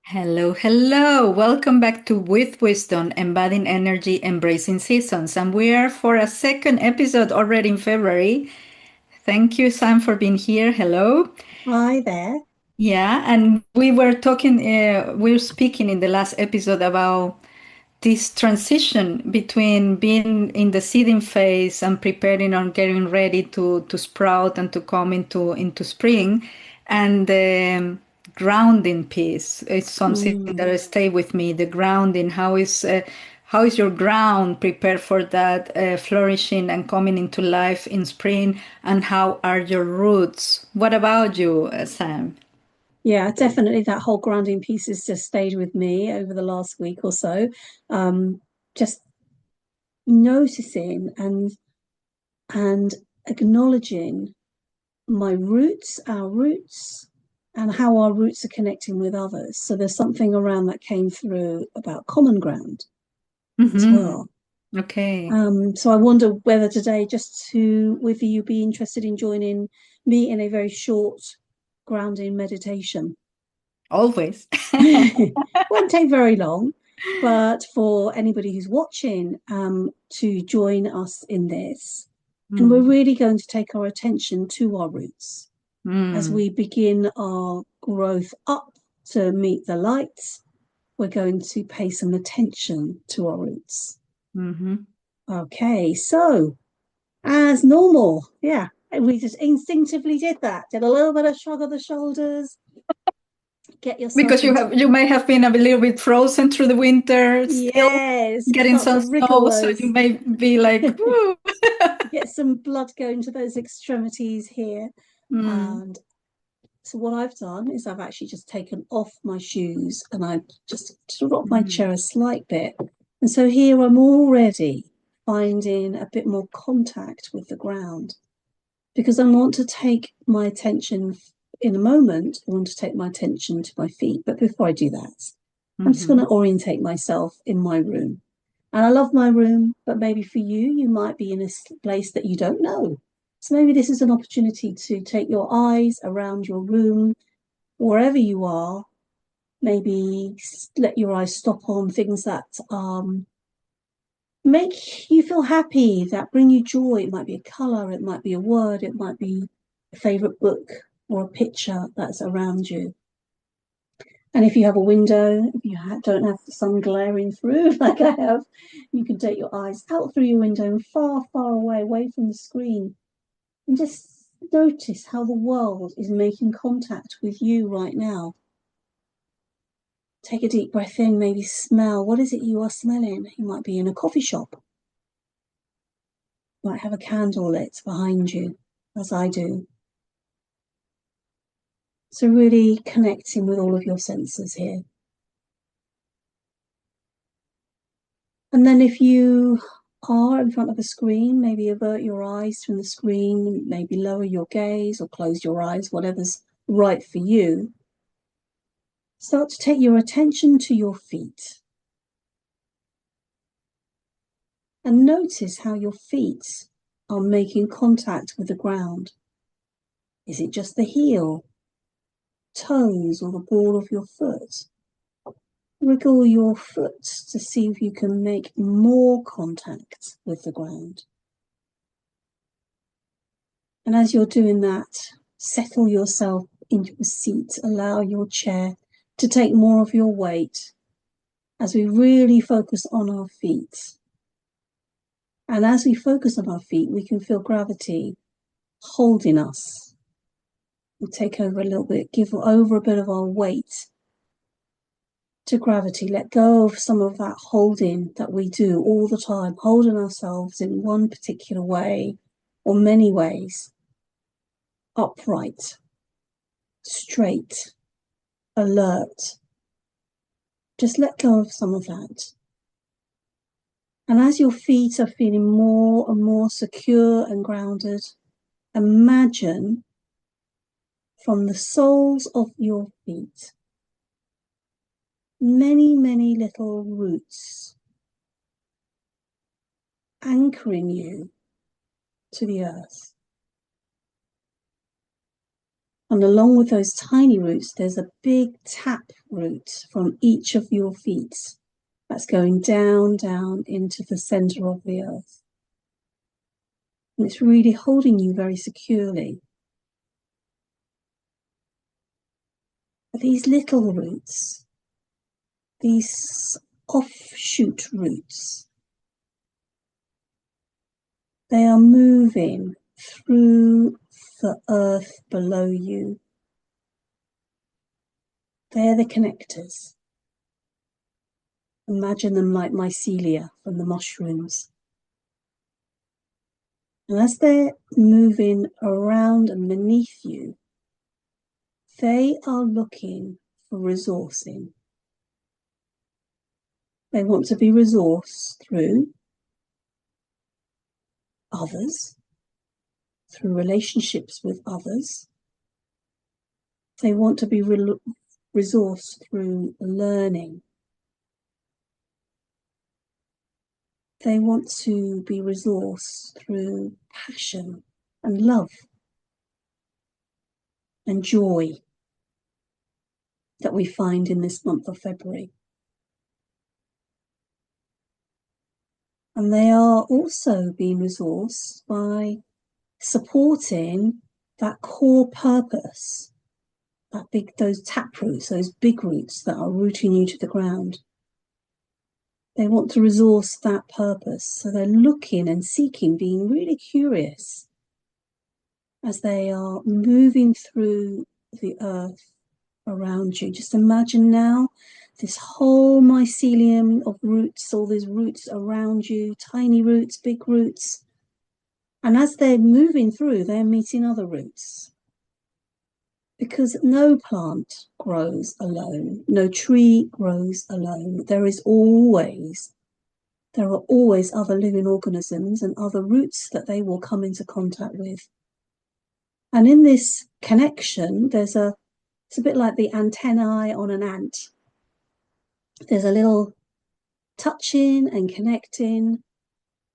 Hello, hello. Welcome back to With Wisdom, Embodying Energy, Embracing Seasons. And we are for a second episode already in February. Thank you, Sam, for being here. Hello. Hi there. Yeah, and we were speaking in the last episode about this transition between being in the seeding phase and preparing on getting ready to sprout and to come into spring, and the grounding piece is something that Mm, has stayed with me. The grounding, how is your ground prepared for that flourishing and coming into life in spring, and how are your roots? What about you, Sam? yeah, definitely that whole grounding piece has just stayed with me over the last week or so. Just noticing and acknowledging my roots, our roots, and how our roots are connecting with others. So there's something around that came through about common ground as Mm-hmm. well. Okay. So I wonder whether today, whether you'd be interested in joining me in a very short grounding meditation. Always. Won't take very long, but for anybody who's watching, to join us in this. And we're Mm, really going to take our attention to our roots as mm, we begin our growth up to meet the light. We're going to pay some attention to our roots. mhm. Okay, so as normal, yeah, we just instinctively did that. Did a little bit of shrug of the shoulders, get yourself Because into you may have been a little bit frozen through the winter, still yes, getting start to some wriggle snow, so you those, may be like, woo. get some blood going to those extremities here. Mm, And so what I've done is I've actually just taken off my shoes and I just dropped my mm, chair a slight bit. And so here I'm already finding a bit more contact with the ground because I want to take my attention in a moment. I want to take my attention to my feet. But before I do that, I'm just going mhm, to orientate myself in my room. And I love my room, but maybe for you, you might be in a place that you don't know. So maybe this is an opportunity to take your eyes around your room, wherever you are. Maybe let your eyes stop on things that make you feel happy, that bring you joy. It might be a color, it might be a word, it might be a favorite book or a picture that's around you. And if you have a window, if you don't have the sun glaring through like I have, you can take your eyes out through your window and far, far away, away from the screen, and just notice how the world is making contact with you right now. Take a deep breath in, maybe smell. What is it you are smelling? You might be in a coffee shop, you might have a candle lit behind you, as I do. So, really connecting with all of your senses here. And then if you are in front of a screen, maybe avert your eyes from the screen, maybe lower your gaze or close your eyes, whatever's right for you. Start to take your attention to your feet and notice how your feet are making contact with the ground. Is it just the heel, toes, or the ball of your foot? Wriggle your foot to see if you can make more contact with the ground. And as you're doing that, settle yourself into a seat. Allow your chair to take more of your weight as we really focus on our feet. And as we focus on our feet, we can feel gravity holding us. We take over a little bit, give over a bit of our weight to gravity. Let go of some of that holding that we do all the time, holding ourselves in one particular way or many ways, upright, straight, alert. Just let go of some of that. And as your feet are feeling more and more secure and grounded, imagine from the soles of your feet many, many little roots anchoring you to the earth. And along with those tiny roots, there's a big tap root from each of your feet that's going down, down into the center of the earth. And it's really holding you very securely. But these little roots, these offshoot roots, they are moving through the earth below you. They're the connectors. Imagine them like mycelia from the mushrooms. And as they're moving around and beneath you, they are looking for resourcing. They want to be resourced through others, through relationships with others. They want to be resourced through learning. They want to be resourced through passion and love and joy that we find in this month of February. And they are also being resourced by supporting that core purpose, those tap roots, those big roots that are rooting you to the ground. They want to resource that purpose. So they're looking and seeking, being really curious as they are moving through the earth around you. Just imagine now this whole mycelium of roots, all these roots around you, tiny roots, big roots. And as they're moving through, they're meeting other roots. Because no plant grows alone, no tree grows alone. There are always other living organisms and other roots that they will come into contact with. And in this connection, it's a bit like the antennae on an ant. There's a little touching and connecting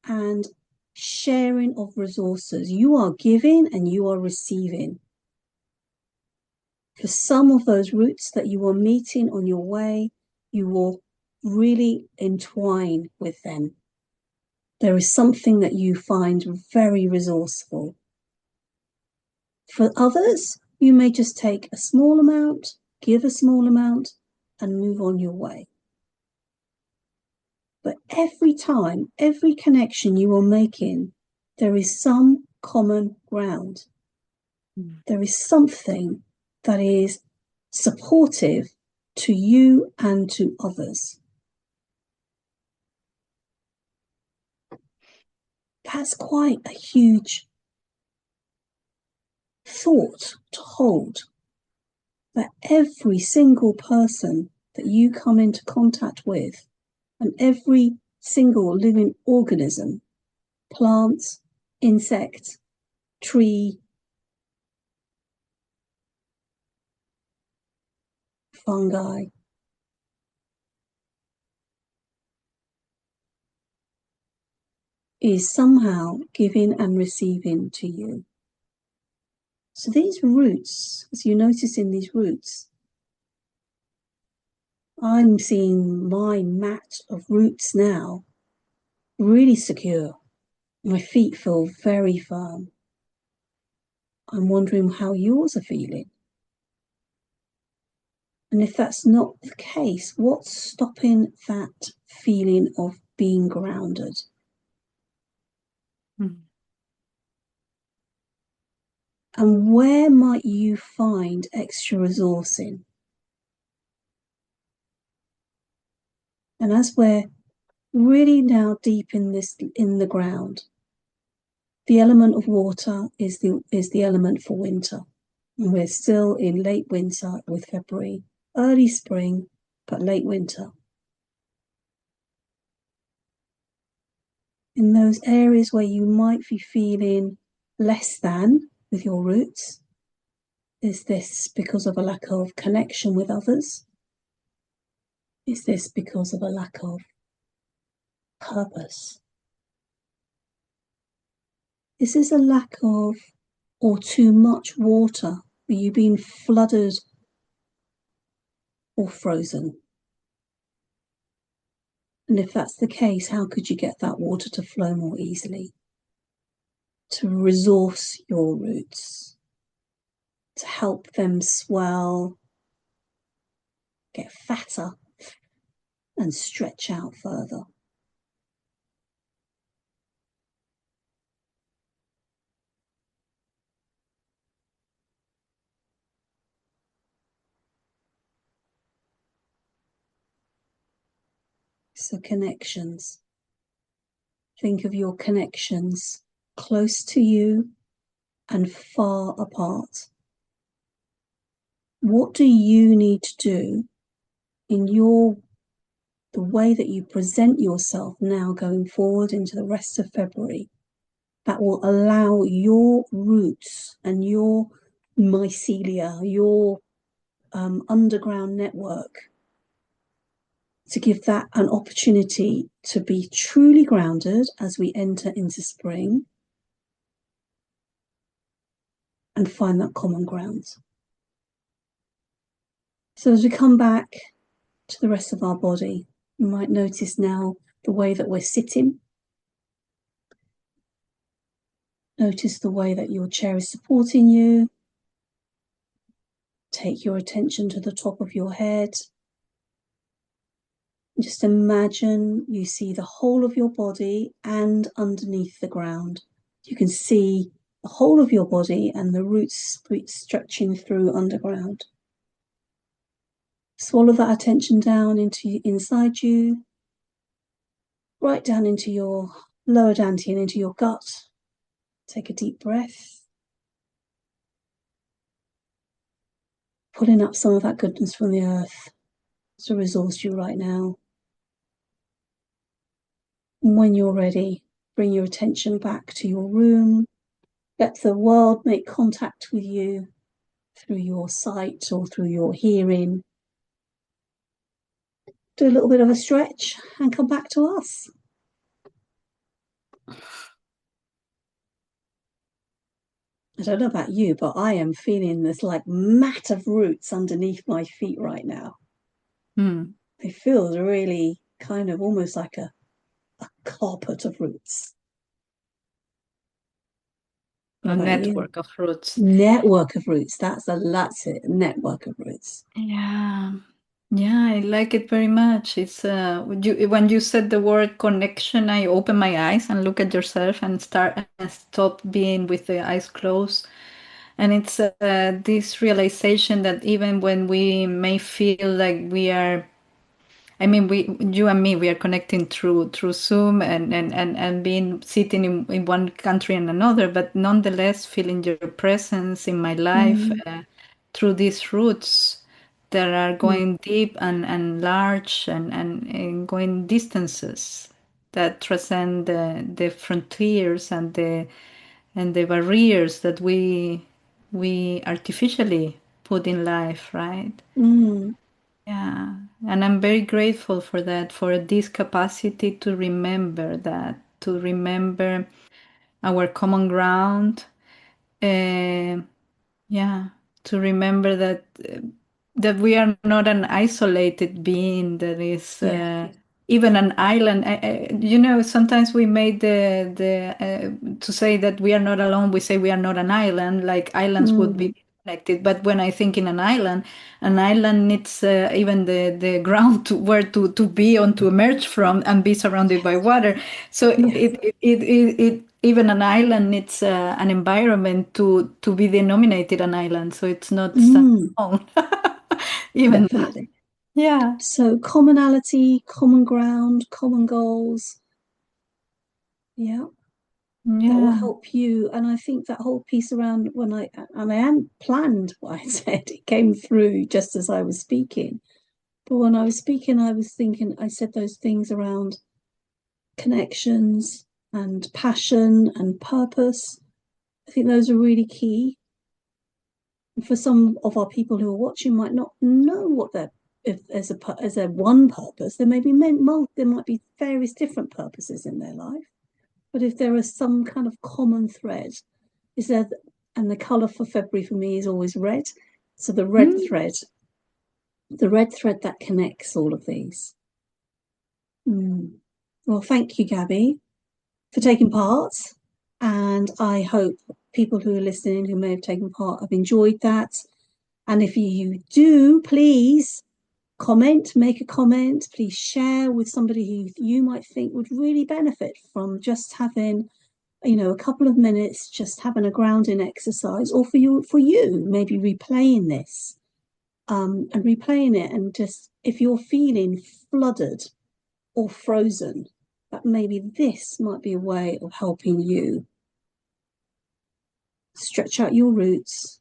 and sharing of resources. You are giving and you are receiving. For some of those roots that you are meeting on your way, you will really entwine with them. There is something that you find very resourceful. For others, you may just take a small amount, give a small amount, and move on your way. But every time, every connection you are making, there is some common ground. There is something that is supportive to you and to others. That's quite a huge thought to hold, that every single person that you come into contact with and every single living organism, plant, insect, tree, fungi, is somehow giving and receiving to you. So these roots, as you notice in these roots, I'm seeing my mat of roots now really secure. My feet feel very firm. I'm wondering how yours are feeling. And if that's not the case, what's stopping that feeling of being grounded? And where might you find extra resourcing? And as we're really now deep in the ground, the element of water is the element for winter. And we're still in late winter with February, early spring, but late winter. In those areas where you might be feeling less than with your roots, is this because of a lack of connection with others? Is this because of a lack of purpose? Is this a lack of or too much water Are you being flooded or frozen? And if that's the case, how could you get that water to flow more easily? To resource your roots, to help them swell, get fatter, and stretch out further. So connections. Think of your connections close to you and far apart. What do you need to do in the way that you present yourself now going forward into the rest of February that will allow your roots and your mycelia, your underground network, to give that an opportunity to be truly grounded as we enter into spring and find that common ground. So as we come back to the rest of our body, you might notice now the way that we're sitting. Notice the way that your chair is supporting you. Take your attention to the top of your head. Just imagine you see the whole of your body and underneath the ground. You can see the whole of your body and the roots stretching through underground. Swallow that attention down into inside you, right down into your lower dantian, into your gut. Take a deep breath, pulling up some of that goodness from the earth to resource you right now. And when you're ready, bring your attention back to your room. Let the world make contact with you through your sight or through your hearing. Do a little bit of a stretch and come back to us. I don't know about you, but I am feeling this like mat of roots underneath my feet right now. It feels really kind of almost like a carpet of roots. A network of roots. Network of roots. That's it. Network of roots. Yeah. Yeah, I like it very much. It's when you said the word connection, I open my eyes and look at yourself and stop being with the eyes closed. And it's this realization that even when we may feel like we are, I mean, you and me, we are connecting through Zoom and being sitting in one country and another, but nonetheless feeling your presence in my life through these roots that are going deep and large and going distances that transcend the frontiers and the barriers that we artificially put in life, right? Mm. Yeah, and I'm very grateful for that, for this capacity to remember that, to remember our common ground. Uh, yeah, to remember that we are not an isolated being that is Yeah. even an island. Sometimes we made the to say that we are not alone. We say we are not an island, like islands would be connected. But when I think in an island needs even the ground where to be on, to emerge from and be surrounded by water. So Yeah. it even an island needs an environment to be denominated an island. So it's not standalone. Even that. Definitely. Yeah. So commonality, common ground, common goals. Yeah. That will Yeah. help you. And I think that whole piece around I hadn't planned what I said, it came through just as I was speaking. But when I was speaking, I was thinking, I said those things around connections and passion and purpose. I think those are really key. And for some of our people who are watching might not know what they're, if as a one purpose, there may be there might be various different purposes in their life. But if there is some kind of common thread, is there And the colour for February for me is always red. So Mm. the red thread that connects all of these. Mm. Well, thank you, Gabby, for taking part. And I hope people who are listening who may have taken part have enjoyed that. And if you do, please comment, make a comment, please share with somebody who you might think would really benefit from just having, a couple of minutes, just having a grounding exercise, or for you, maybe replaying this, and replaying it. And just if you're feeling flooded or frozen, that maybe this might be a way of helping you stretch out your roots,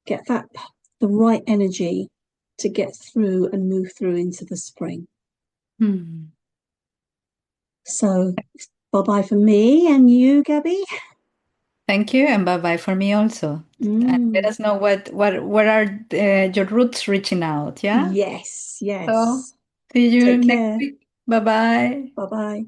get the right energy to get through and move through into the spring. Mm. So bye bye for me and you, Gabby. Thank you, and bye bye for me also. And let Mm, us know what are your roots reaching out. Yeah. yes, So yes. see you Take next care. week. Bye bye. Bye bye.